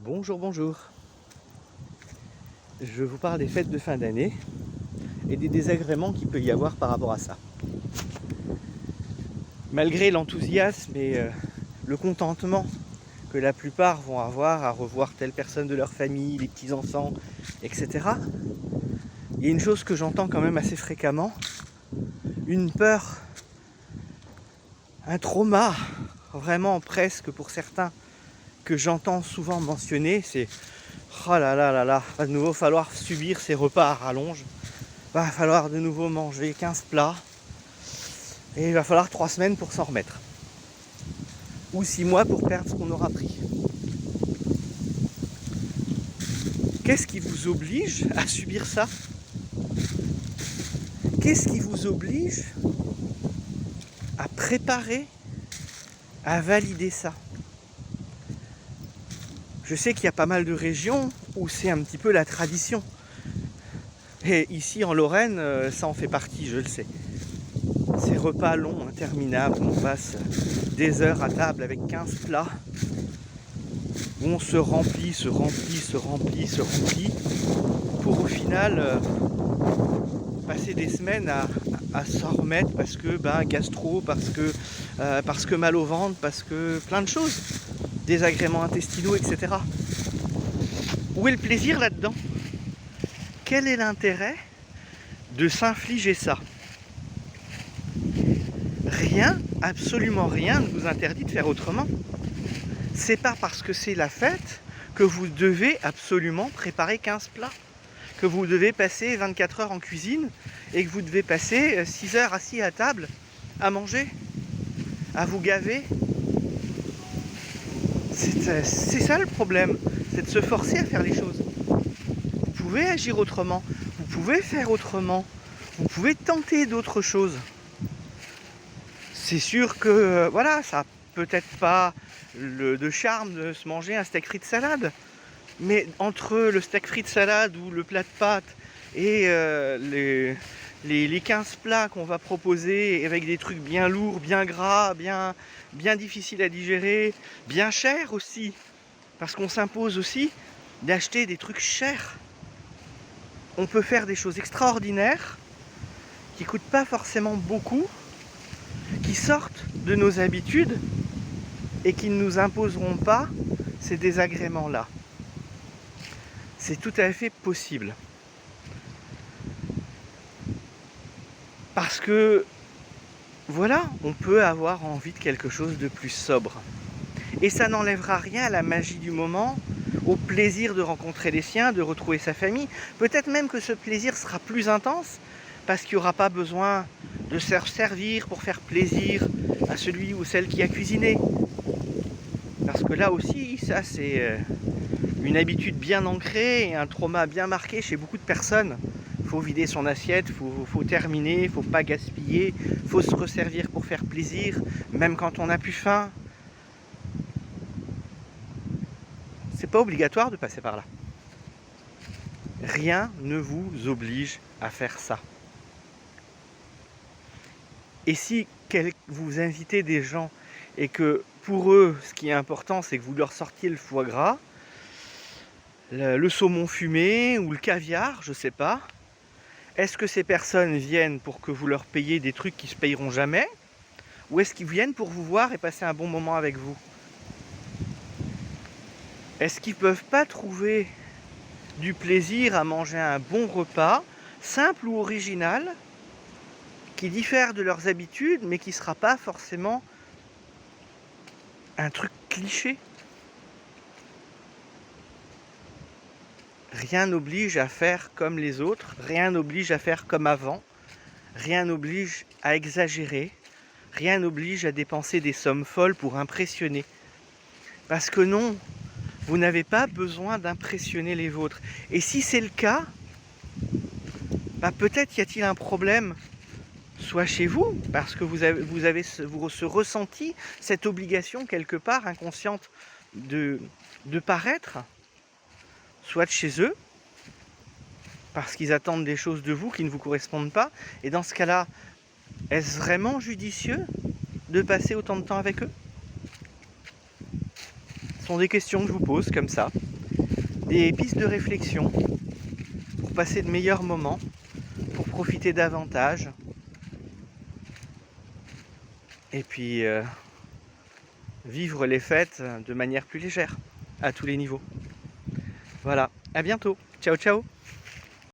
Bonjour, bonjour. Je vous parle des fêtes de fin d'année et des désagréments qu'il peut y avoir par rapport à ça. Malgré l'enthousiasme et le contentement que la plupart vont avoir à revoir telle personne de leur famille, les petits-enfants, etc., il y a une chose que j'entends quand même assez fréquemment, une peur, un trauma, vraiment presque pour certains, que j'entends souvent mentionner, c'est « Oh là là là là, va de nouveau falloir subir ces repas à rallonge, va falloir de nouveau manger 15 plats, et il va falloir 3 semaines pour s'en remettre. Ou 6 mois pour perdre ce qu'on aura pris. » Qu'est-ce qui vous oblige à subir ça? Qu'est-ce qui vous oblige à préparer, à valider ça? Je sais qu'il y a pas mal de régions où c'est un petit peu la tradition. Et ici en Lorraine, ça en fait partie, je le sais. Ces repas longs, interminables, où on passe des heures à table avec 15 plats, où on se remplit, pour au final passer des semaines à s'en remettre parce que gastro, parce que mal au ventre, parce que plein de choses, désagréments intestinaux, etc. Où est le plaisir là-dedans? Quel est l'intérêt de s'infliger ça? Rien, absolument rien ne vous interdit de faire autrement. C'est pas parce que c'est la fête que vous devez absolument préparer 15 plats, que vous devez passer 24 heures en cuisine et que vous devez passer 6 heures assis à table à manger, à vous gaver. C'est ça le problème, c'est de se forcer à faire les choses. Vous pouvez agir autrement, vous pouvez faire autrement, vous pouvez tenter d'autres choses. C'est sûr que voilà, ça n'a peut-être pas de charme de se manger un steak frites salade, mais entre le steak frites salade ou le plat de pâtes et les 15 plats qu'on va proposer avec des trucs bien lourds, bien gras, bien difficiles à digérer, bien chers aussi, parce qu'on s'impose aussi d'acheter des trucs chers. On peut faire des choses extraordinaires qui ne coûtent pas forcément beaucoup, qui sortent de nos habitudes et qui ne nous imposeront pas ces désagréments-là. C'est tout à fait possible. Parce que, voilà, on peut avoir envie de quelque chose de plus sobre. Et ça n'enlèvera rien à la magie du moment, au plaisir de rencontrer les siens, de retrouver sa famille. Peut-être même que ce plaisir sera plus intense, parce qu'il n'y aura pas besoin de se servir pour faire plaisir à celui ou celle qui a cuisiné. Parce que là aussi, ça c'est une habitude bien ancrée et un trauma bien marqué chez beaucoup de personnes. Il faut vider son assiette, il faut terminer, il ne faut pas gaspiller, il faut se resservir pour faire plaisir, même quand on n'a plus faim. C'est pas obligatoire de passer par là. Rien ne vous oblige à faire ça. Et si vous invitez des gens et que pour eux, ce qui est important, c'est que vous leur sortiez le foie gras, le saumon fumé ou le caviar, je sais pas, est-ce que ces personnes viennent pour que vous leur payiez des trucs qui se payeront jamais, ou est-ce qu'ils viennent pour vous voir et passer un bon moment avec vous? Est-ce qu'ils peuvent pas trouver du plaisir à manger un bon repas, simple ou original, qui diffère de leurs habitudes, mais qui ne sera pas forcément un truc cliché? Rien n'oblige à faire comme les autres, rien n'oblige à faire comme avant, rien n'oblige à exagérer, rien n'oblige à dépenser des sommes folles pour impressionner. Parce que non, vous n'avez pas besoin d'impressionner les vôtres. Et si c'est le cas, peut-être y a-t-il un problème, soit chez vous, parce que vous avez ce ressenti, cette obligation quelque part inconsciente de paraître, soit de chez eux, parce qu'ils attendent des choses de vous qui ne vous correspondent pas. Et dans ce cas-là, est-ce vraiment judicieux de passer autant de temps avec eux? sont des questions que je vous pose comme ça, des pistes de réflexion pour passer de meilleurs moments, pour profiter davantage, et puis vivre les fêtes de manière plus légère, à tous les niveaux. Voilà, à bientôt, ciao ciao.